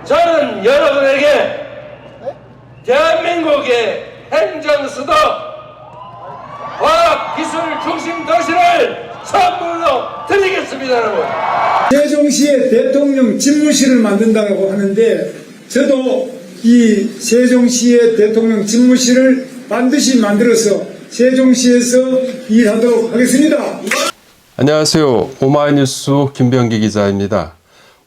저는 여러분에게 대한민국의 행정수도 과학기술 중심 도시를 선물로 드리겠습니다, 여러분. 세종시의 대통령 집무실을 만든다고 하는데 저도 이 세종시의 대통령 집무실을 반드시 만들어서 세종시에서 일하도록 하겠습니다. 안녕하세요. 오마이뉴스 김병기 기자입니다.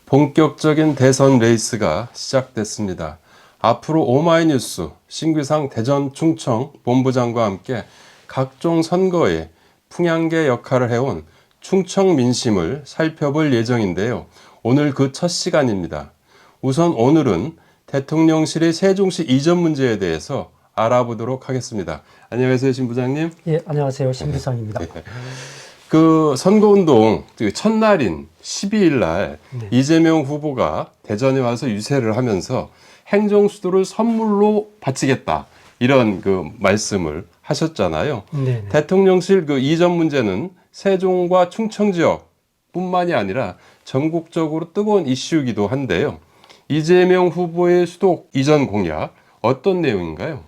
본격적인 대선 레이스가 시작됐습니다. 앞으로 오마이뉴스 신규상 대전 충청 본부장과 함께 각종 선거에 풍향계 역할을 해온 충청 민심을 살펴볼 예정인데요. 오늘 그 첫 시간입니다. 우선 오늘은 대통령실의 세종시 이전 문제에 대해서 알아보도록 하겠습니다. 안녕하세요, 신 부장님. 예, 안녕하세요. 신부상입니다. 그 선거운동 첫날인 12일 날 이재명 후보가 대전에 와서 유세를 하면서 행정수도를 선물로 바치겠다 이런 그 말씀을 하셨잖아요. 네네. 대통령실 그 이전 문제는 세종과 충청 지역뿐만이 아니라 전국적으로 뜨거운 이슈이기도 한데요. 이재명 후보의 수도 이전 공약 어떤 내용인가요?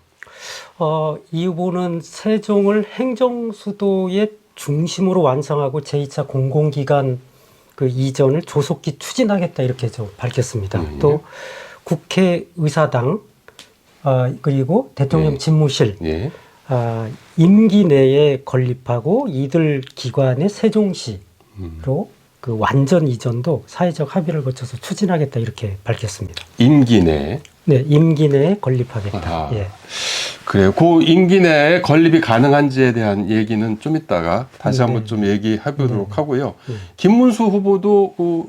이 후보는 세종을 행정수도의 중심으로 완성하고 제2차 공공기관 그 이전을 조속히 추진하겠다 이렇게 좀 밝혔습니다. 또 국회의사당 그리고 대통령 집무실 임기 내에 건립하고 이들 기관의 세종시로 그 완전 이전도 사회적 합의를 거쳐서 추진하겠다 이렇게 밝혔습니다. 임기 내. 네, 임기 내에 건립하겠다. 예. 그래요. 그 임기 내에 건립이 가능한지에 대한 얘기는 좀 이따가 다시 한번 좀 얘기해 보도록 하고요. 김문수 후보도 그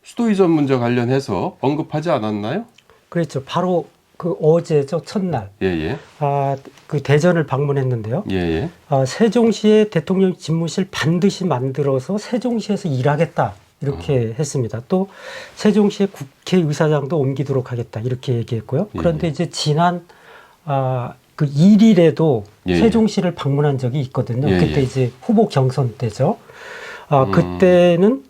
수도 이전 문제 관련해서 언급하지 않았나요? 그렇죠. 바로 그 어제죠, 첫날. 예예. 그 대전을 방문했는데요. 예예. 세종시의 대통령 집무실 반드시 만들어서 세종시에서 일하겠다. 이렇게 했습니다. 또 세종시의 국회의사장도 옮기도록 하겠다. 이렇게 얘기했고요. 그런데 이제 지난 그 1일에도 세종시를 방문한 적이 있거든요. 그때 이제 후보 경선 때죠. 그때는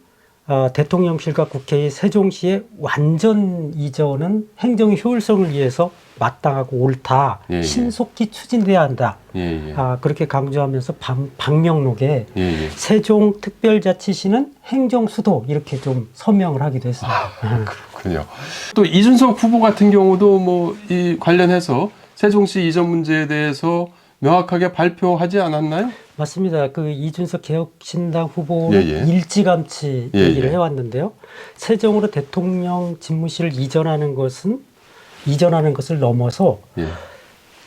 대통령실과 국회의 세종시의 완전 이전은 행정의 효율성을 위해서 마땅하고 옳다. 신속히 추진돼야 한다. 그렇게 강조하면서 방명록에 세종특별자치시는 행정수도 이렇게 좀 서명을 하기도 했습니다. 그렇군요. 또 이준석 후보 같은 경우도 뭐 이 관련해서 세종시 이전 문제에 대해서 명확하게 발표하지 않았나요? 맞습니다. 그 이준석 개혁신당 후보는 일찌감치 얘기를 해왔는데요. 세종으로 대통령 집무실을 이전하는 것을 넘어서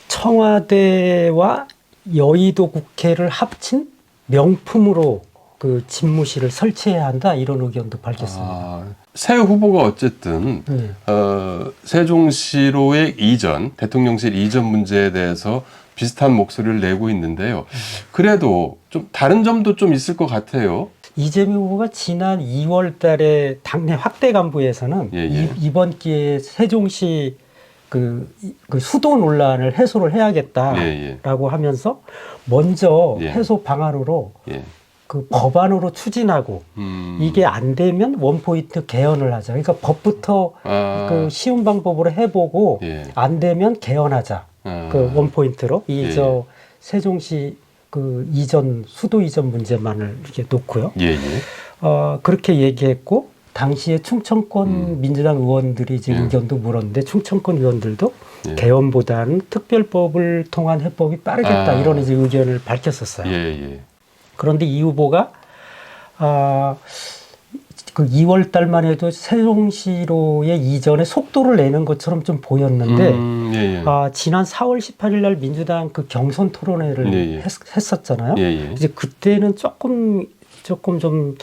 청와대와 여의도 국회를 합친 명품으로 그 집무실을 설치해야 한다 이런 의견도 밝혔습니다. 새 후보가 어쨌든 세종시로의 이전, 대통령실 이전 문제에 대해서 비슷한 목소리를 내고 있는데요. 그래도 좀 다른 점도 좀 있을 것 같아요. 이재명 후보가 지난 2월 달에 당내 확대 간부에서는 이번 기회에 세종시 그 수도 논란을 해소를 해야겠다라고 하면서 먼저 해소 방안으로 그 법안으로 추진하고 이게 안 되면 원포인트 개헌을 하자. 그러니까 법부터 그 쉬운 방법으로 해보고 안 되면 개헌하자. 그 원포인트로 저 세종시 그 이전 수도 이전 문제만을 이렇게 놓고요. 그렇게 얘기했고 당시에 충청권 민주당 의원들이 이제 의견도 물었는데 충청권 의원들도 개헌보다는 특별법을 통한 해법이 빠르겠다 이런 이제 의견을 밝혔었어요. 그런데 이 후보가 그 2월 달만 해도 세종시로의 이전에 속도를 내는 것처럼 좀 보였는데 지난 4월 18일 날 민주당 그 경선 토론회를 했었잖아요. 이제 그때는 조금 좀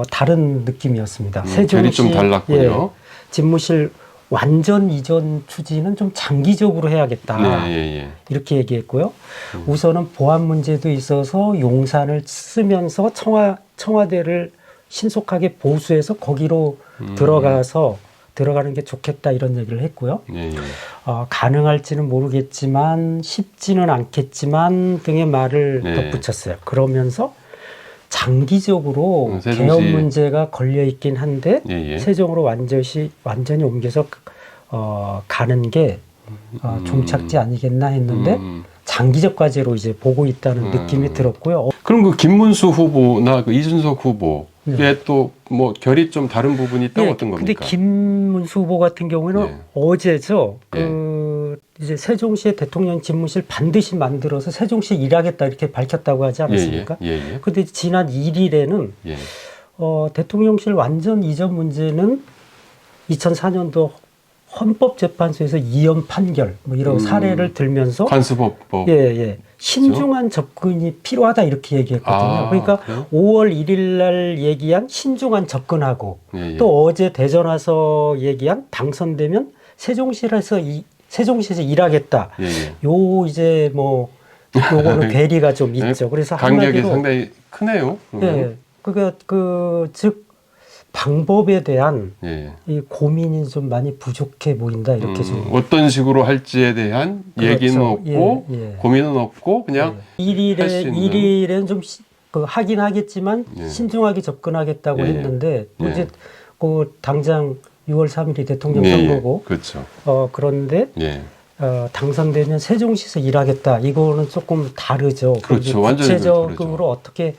다른 느낌이었습니다. 세종시 좀 달랐군요. 집무실 완전 이전 추진은 좀 장기적으로 해야겠다. 이렇게 얘기했고요. 우선은 보안 문제도 있어서 용산을 쓰면서 청와대를 신속하게 보수해서 거기로 들어가는 게 좋겠다 이런 얘기를 했고요. 가능할지는 모르겠지만 쉽지는 않겠지만 등의 말을 덧붙였어요. 그러면서 장기적으로 세종시- 개업 문제가 걸려 있긴 한데 예, 예. 세종으로 완전히 옮겨서 가는 게 종착지 아니겠나 했는데 장기적 과제로 이제 보고 있다는 느낌이 들었고요. 그럼 그 김문수 후보나 그 이준석 후보에 네. 또 뭐 결이 좀 다른 부분이 있다고 어떤 근데 겁니까? 김문수 후보 같은 경우는 예. 어제죠. 이제 세종시의 대통령 집무실 반드시 만들어서 세종시에 일하겠다 이렇게 밝혔다고 하지 않았습니까? 예, 예, 예. 근데 지난 1일에는 예. 대통령실 완전 이전 문제는 2004년도 헌법재판소에서 이연 판결 뭐 이런 사례를 들면서 관습법. 예. 신중한 접근이 필요하다 이렇게 얘기했거든요. 그러니까 그래요? 5월 1일 날 얘기한 신중한 접근하고 예, 예. 또 어제 대전 와서 얘기한 당선되면 세종시에서 일하겠다. 예, 예. 요 이제 뭐 요거는 괴리가 좀 있죠. 그래서 간격이 한마디로 상당히 크네요. 예. 그러니까 즉 방법에 대한 예. 이 고민이 좀 많이 부족해 보인다 이렇게 좀 어떤 식으로 할지에 대한 그렇죠. 얘기는 없고 예. 고민은 없고 그냥 할 수 있는. 일일에는 좀 하긴 하겠지만 예. 신중하게 접근하겠다고 예. 했는데 예. 이제 그 당장 6월 3일이 대통령 예, 선거고 그렇죠. 그런데 예. 당선되면 세종시에서 일하겠다 이거는 조금 다르죠. 그렇죠. 완전히 구체적으로 다르죠. 어떻게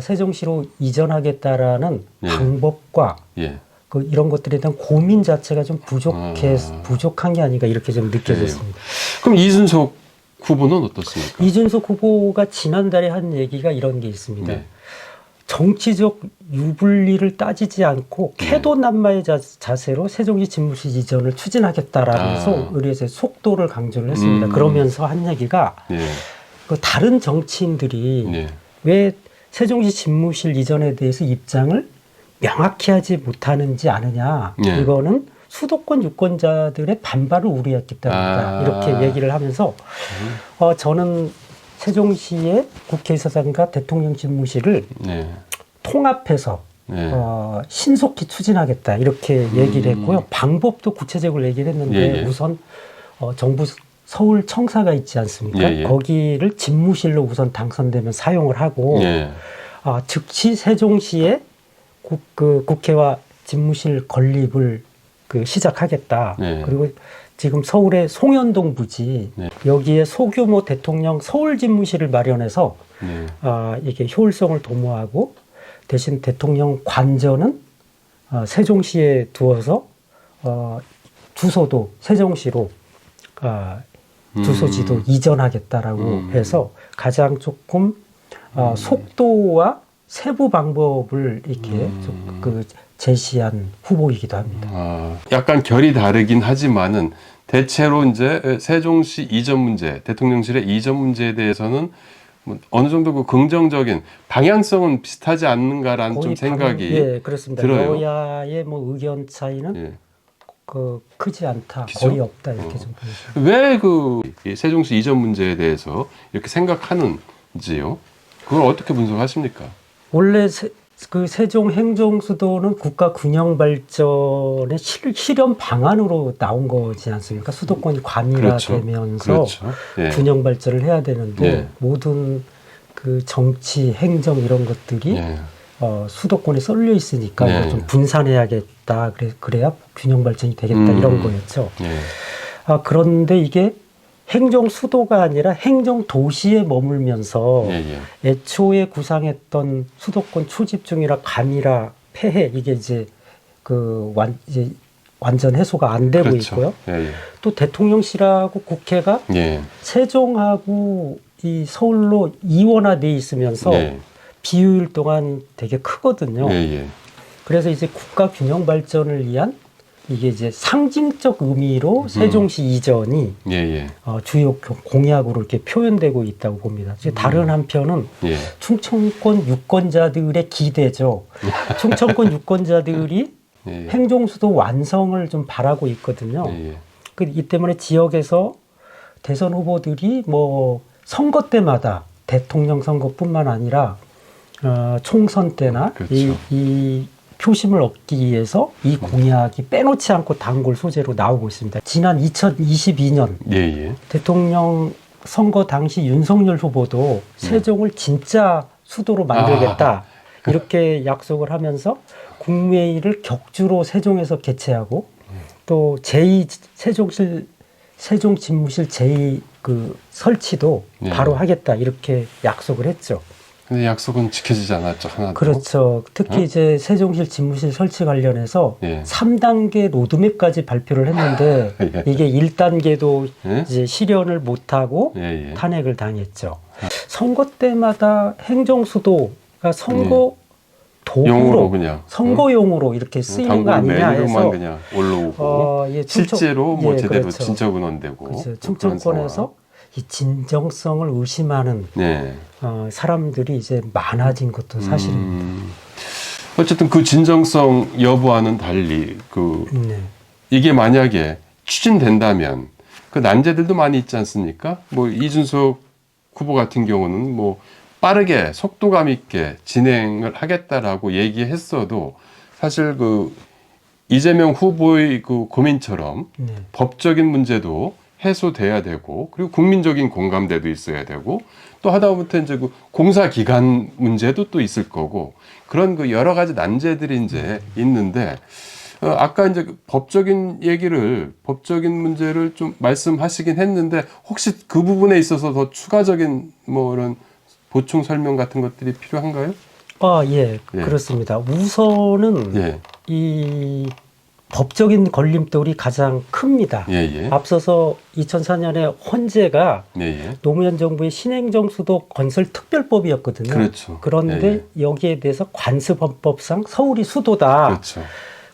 세종시로 이전하겠다라는 예. 방법과 예. 이런 것들에 대한 고민 자체가 좀 부족한 게 아닌가 이렇게 좀 느껴졌습니다. 그럼 이준석 후보는 어떻습니까? 이준석 후보가 지난달에 한 얘기가 이런 게 있습니다. 네. 정치적 유불리를 따지지 않고 캐도남마의 자세로 세종시 집무실 이전을 추진하겠다라면서 의뢰에서 속도를 강조를 했습니다. 그러면서 한 얘기가 예. 그 다른 정치인들이 예. 왜 세종시 집무실 이전에 대해서 입장을 명확히 하지 못하는지 아느냐. 예. 이거는 수도권 유권자들의 반발을 우려했기 때문이다. 이렇게 얘기를 하면서 저는 세종시의 국회의사당과 대통령 집무실을 네. 통합해서 네. 신속히 추진하겠다. 이렇게 얘기를 했고요. 방법도 구체적으로 얘기를 했는데 예, 예. 우선 정부 서울 청사가 있지 않습니까? 예, 예. 거기를 집무실로 우선 당선되면 사용을 하고 예. 즉시 세종시에 국회와 집무실 건립을 시작하겠다. 네. 그리고 지금 서울의 송현동 부지 네. 여기에 소규모 대통령 서울 집무실을 마련해서 네. 이게 효율성을 도모하고 대신 대통령 관저는 세종시에 두어서 주소도 세종시로 주소지도 이전하겠다라고 해서 가장 조금 속도와 세부 방법을 이렇게 제시한 후보이기도 합니다. 약간 결이 다르긴 하지만은 대체로 이제 세종시 이전 문제, 대통령실의 이전 문제에 대해서는 뭐 어느 정도 그 긍정적인 방향성은 비슷하지 않는가라는 좀 생각이 예, 그렇습니다. 들어요. 여야의 뭐 의견 차이는 예. 크지 않다, 그죠? 거의 없다 이렇게 좀 보여집니다. 왜 이 세종시 이전 문제에 대해서 이렇게 생각하는지요? 그걸 어떻게 분석하십니까? 원래 세종 행정수도는 국가 균형 발전의 실현 방안으로 나온 거지 않습니까? 수도권이 과밀화되면서 그렇죠. 예. 균형 발전을 해야 되는데 예. 모든 정치, 행정 이런 것들이 예. 수도권에 쏠려 있으니까 네. 이거 좀 분산해야겠다. 그래야 균형 발전이 되겠다 이런 거였죠. 예. 그런데 이게 행정 수도가 아니라 행정 도시에 머물면서 예. 애초에 구상했던 수도권 초집중이라 과밀화 폐해 이게 이제 이제 완전 해소가 안 되고 그렇죠. 있고요. 예. 또 대통령실하고 국회가 예. 세종하고 이 서울로 이원화돼 있으면서 예. 비효율 동안 되게 크거든요. 예. 그래서 이제 국가 균형 발전을 위한 이게 이제 상징적 의미로 세종시 이전이 예. 주요 공약으로 이렇게 표현되고 있다고 봅니다. 이제 다른 한편은 예. 충청권 유권자들의 기대죠. 충청권 유권자들이 예. 행정수도 완성을 좀 바라고 있거든요. 예. 이 때문에 지역에서 대선 후보들이 뭐 선거 때마다 대통령 선거뿐만 아니라 총선 때나 그렇죠. 이 표심을 얻기 위해서 이 공약이 빼놓지 않고 단골 소재로 나오고 있습니다. 지난 2022년 예. 대통령 선거 당시 윤석열 후보도 세종을 진짜 수도로 만들겠다. 이렇게 약속을 하면서 국무회의를 격주로 세종에서 개최하고 또 세종 집무실 제2 그 설치도 예. 바로 하겠다. 이렇게 약속을 했죠. 근데 약속은 지켜지지 않았죠, 하나도. 그렇죠. 특히 이제 세종실 집무실 설치 관련해서 예. 3단계 로드맵까지 발표를 했는데 예. 이게 1단계도 예? 이제 실현을 못하고 예, 예. 탄핵을 당했죠. 선거 때마다 행정수도가 선거 용으로 도구로 그냥 선거용으로 이렇게 쓰이는 거 단골 아니냐 메뉴로만 해서 그냥 올라오고 예, 실제로 뭐 예, 제대로 그렇죠. 진척은원되고 그렇죠. 충청권에서 이 진정성을 의심하는 네. 사람들이 이제 많아진 것도 사실입니다. 어쨌든 그 진정성 여부와는 달리 네. 이게 만약에 추진된다면 그 난제들도 많이 있지 않습니까? 뭐 이준석 후보 같은 경우는 뭐 빠르게 속도감 있게 진행을 하겠다라고 얘기했어도 사실 그 이재명 후보의 그 고민처럼 네. 법적인 문제도 해소돼야 되고 그리고 국민적인 공감대도 있어야 되고 또 하다못해 이제 그 공사 기간 문제도 또 있을 거고 그런 그 여러 가지 난제들이 이제 있는데 아까 이제 그 법적인 문제를 좀 말씀하시긴 했는데 혹시 그 부분에 있어서 더 추가적인 뭐 이런 보충 설명 같은 것들이 필요한가요? 예, 예. 그렇습니다. 우선은 예, 이 법적인 걸림돌이 가장 큽니다. 예, 예, 앞서서 2004년에 헌재가 예, 예. 노무현 정부의 신행정수도 건설 특별법이었거든요. 그렇죠. 그런데 예, 여기에 대해서 관습헌법상 서울이 수도다. 그렇죠.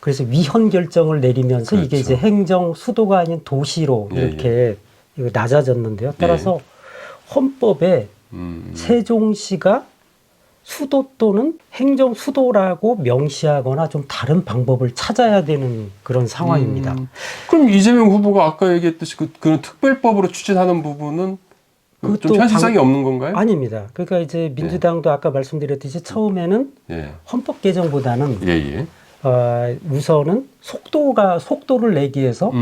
그래서 위헌 결정을 내리면서 이게 그렇죠. 이제 행정 수도가 아닌 도시로 예, 이렇게 낮아졌는데요. 따라서 헌법에 세종시가 수도 또는 행정 수도라고 명시하거나 좀 다른 방법을 찾아야 되는 그런 상황입니다. 그럼 이재명 후보가 아까 얘기했듯이 그런 특별법으로 추진하는 부분은 좀 그것도 현실성이 없는 건가요? 아닙니다. 그러니까 이제 민주당도 아까 말씀드렸듯이 처음에는 예, 헌법 개정보다는 예, 예. 우선은 속도를 내기 위해서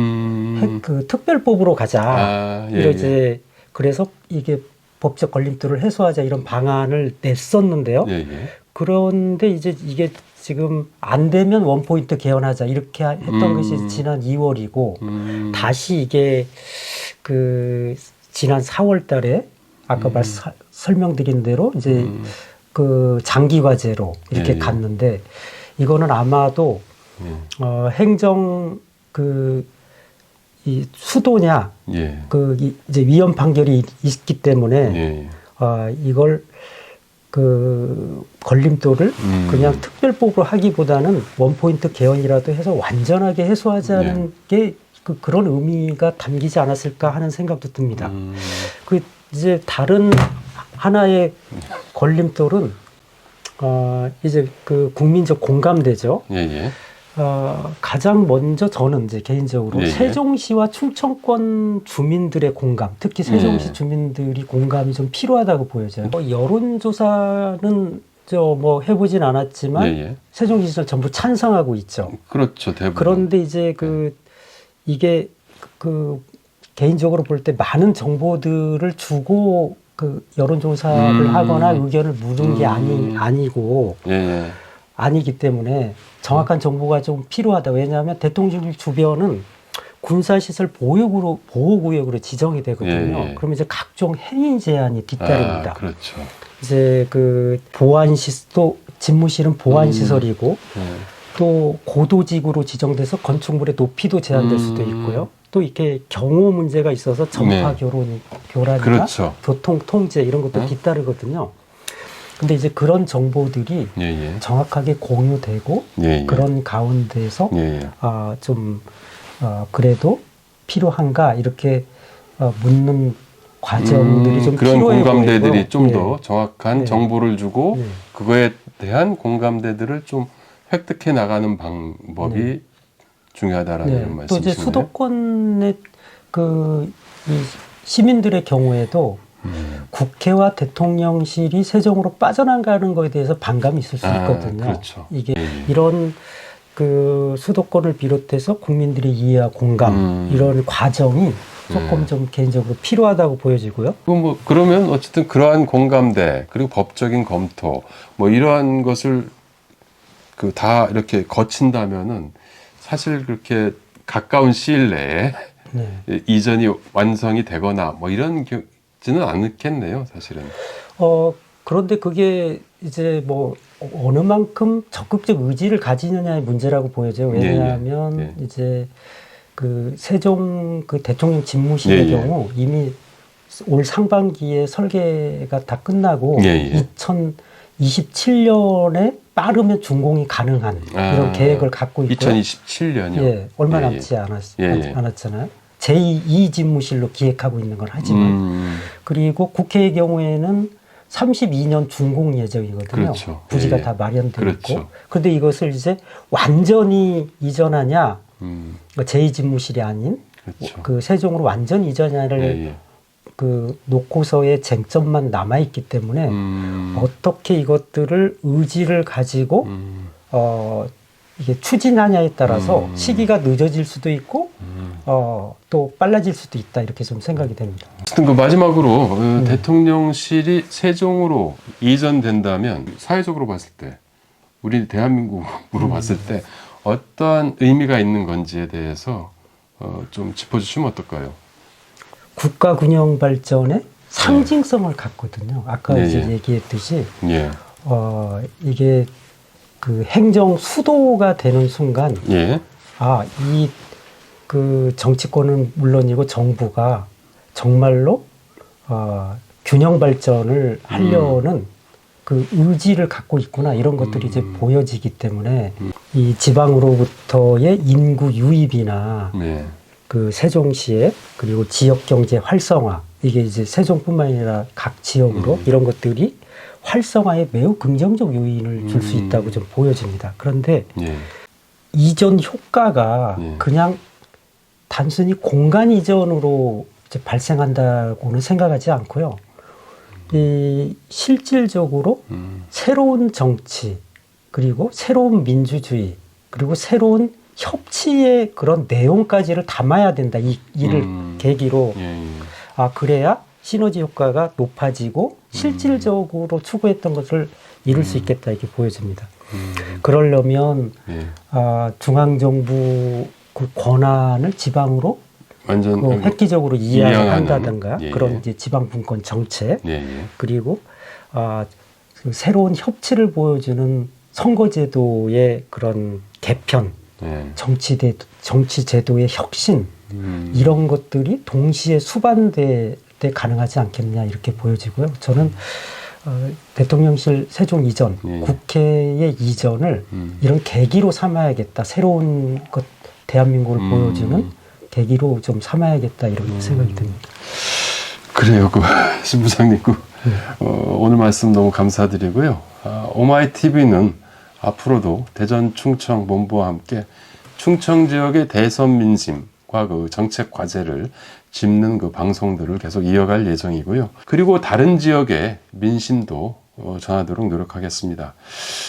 그 특별법으로 가자. 예, 이제 그래서 이게 법적 걸림돌을 해소하자 이런 방안을 냈었는데요. 예, 예. 그런데 이제 이게 지금 안 되면 원포인트 개헌하자 이렇게 했던 것이 지난 2월이고 다시 이게 그 지난 4월 달에 아까 설명드린 대로 이제 그 장기과제로 이렇게 예, 예. 갔는데 이거는 아마도 행정 이 수도냐 예. 이제 위헌 판결이 있기 때문에 예. 이걸 그 걸림돌을 그냥 특별법으로 하기보다는 원포인트 개헌이라도 해서 완전하게 해소하자는 게 그런 의미가 담기지 않았을까 하는 생각도 듭니다. 그 이제 다른 하나의 걸림돌은 이제 그 국민적 공감대죠. 예, 예. 가장 먼저 저는 이제 개인적으로 예, 예. 세종시와 충청권 주민들의 공감, 특히 세종시 주민들이 공감이 좀 필요하다고 보여져요. 여론조사는 뭐 해보진 않았지만 예, 예. 세종시를 전부 찬성하고 있죠. 그렇죠, 대부분. 그런데 이제 이게 개인적으로 볼 때 많은 정보들을 주고 여론조사를 하거나 의견을 묻은 게 아니고 예, 예. 아니기 때문에 정확한 정보가 좀 필요하다. 왜냐하면 대통령실 주변은 군사시설 보호구역으로 지정이 되거든요. 예, 예. 그러면 이제 각종 행위 제한이 뒤따릅니다. 그렇죠. 이제 또 집무실은 보안시설이고 또 고도직으로 지정돼서 건축물의 높이도 제한될 수도 있고요. 또 이렇게 경호 문제가 있어서 전파 교란이나 그렇죠. 교통 통제 이런 것도 뒤따르거든요. 근데 이제 그런 정보들이 예, 예. 정확하게 공유되고 예, 예. 그런 가운데서 예, 예. 그래도 필요한가 이렇게 묻는 과정들이 좀 그런 필요해 공감대들이 보이고요. 좀 예. 더 정확한 네. 정보를 주고 네. 그거에 대한 공감대들을 좀 획득해 나가는 방법이 중요하다라는 네. 이런 또 말씀이시네요. 이제 수도권의 이 시민들의 경우에도 국회와 대통령실이 세종으로 빠져나가는 것에 대해서 반감이 있을 수 있거든요. 그렇죠. 이게 예, 예. 이런 수도권을 비롯해서 국민들의 이해와 공감 이런 과정이 조금 좀 개인적으로 필요하다고 보여지고요. 뭐 그러면 어쨌든 그러한 공감대 그리고 법적인 검토 뭐 이러한 것을 그 다 이렇게 거친다면은 사실 그렇게 가까운 시일 내에 네. 이전이 완성이 되거나 뭐 이런 지는 않겠네요, 사실은. 그런데 그게 이제 뭐 어느 만큼 적극적 의지를 가지느냐의 문제라고 보여져요. 왜냐하면 예. 이제 그 세종 그 대통령 집무실의 예. 경우 이미 올 상반기에 설계가 다 끝나고 예. 2027년에 빠르면 준공이 가능한 이런 계획을 갖고 있고요. 2027년이요? 예, 얼마 남지 않았잖아요. 제2 집무실로 기획하고 있는 건 하지만 그리고 국회의 경우에는 32년 준공 예정이거든요. 그렇죠. 부지가 다 마련되어 그렇죠. 있고. 그런데 이것을 이제 완전히 이전하냐, 제2 집무실이 아닌 그렇죠. 그 세종으로 완전히 이전하냐를 그 놓고서의 쟁점만 남아 있기 때문에 어떻게 이것들을 의지를 가지고 이게 추진하냐에 따라서 시기가 늦어질 수도 있고 또 빨라질 수도 있다 이렇게 좀 생각이 됩니다. 어쨌든 그 마지막으로 대통령실이 세종으로 이전된다면 사회적으로 봤을 때 우리 대한민국으로 봤을 때 어떠한 의미가 있는 건지에 대해서 좀 짚어주시면 어떨까요? 국가 균형 발전의 상징성을 갖거든요. 아까 이제 얘기했듯이 이게 그 행정 수도가 되는 순간 이 그 정치권은 물론이고 정부가 정말로 균형 발전을 하려는 그 의지를 갖고 있구나 이런 것들이 이제 보여지기 때문에 이 지방으로부터의 인구 유입이나 그 세종시의 그리고 지역 경제 활성화 이게 이제 세종뿐만 아니라 각 지역으로 이런 것들이 활성화에 매우 긍정적 요인을 줄 수 있다고 좀 보여집니다. 그런데 이전 효과가 그냥 단순히 공간 이전으로 이제 발생한다고는 생각하지 않고요. 이 실질적으로 새로운 정치 그리고 새로운 민주주의 그리고 새로운 협치의 그런 내용까지를 담아야 된다. 이를 계기로 그래야 시너지 효과가 높아지고 실질적으로 추구했던 것을 이룰 수 있겠다 이렇게 보여집니다. 그러려면 중앙정부 그 권한을 지방으로 완전 그 획기적으로 이양한다든가 그런 이제 지방분권 정책 그리고 그 새로운 협치를 보여주는 선거제도의 그런 개편, 정치제도의 혁신 이런 것들이 동시에 수반돼 가능하지 않겠냐 이렇게 보여지고요. 저는 대통령실 세종 이전, 국회의 이전을 이런 계기로 삼아야겠다. 새로운 것 대한민국을 보여주는 계기로 좀 삼아야겠다 이런 생각이 듭니다. 그래요, 신부장님 오늘 말씀 너무 감사드리고요. 오마이TV는 앞으로도 대전 충청 본부와 함께 충청 지역의 대선 민심과 그 정책 과제를 짚는 그 방송들을 계속 이어갈 예정이고요. 그리고 다른 지역의 민심도 전하도록 노력하겠습니다.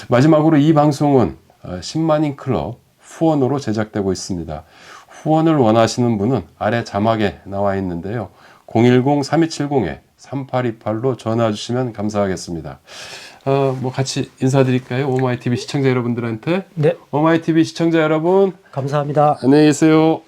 마지막으로 이 방송은 10만인 클럽 후원으로 제작되고 있습니다. 후원을 원하시는 분은 아래 자막에 나와 있는데요. 010-3270-3828로 전화 주시면 감사하겠습니다. 뭐 같이 인사드릴까요? 오마이TV 시청자 여러분들한테. 네. 오마이TV 시청자 여러분. 감사합니다. 안녕히 계세요.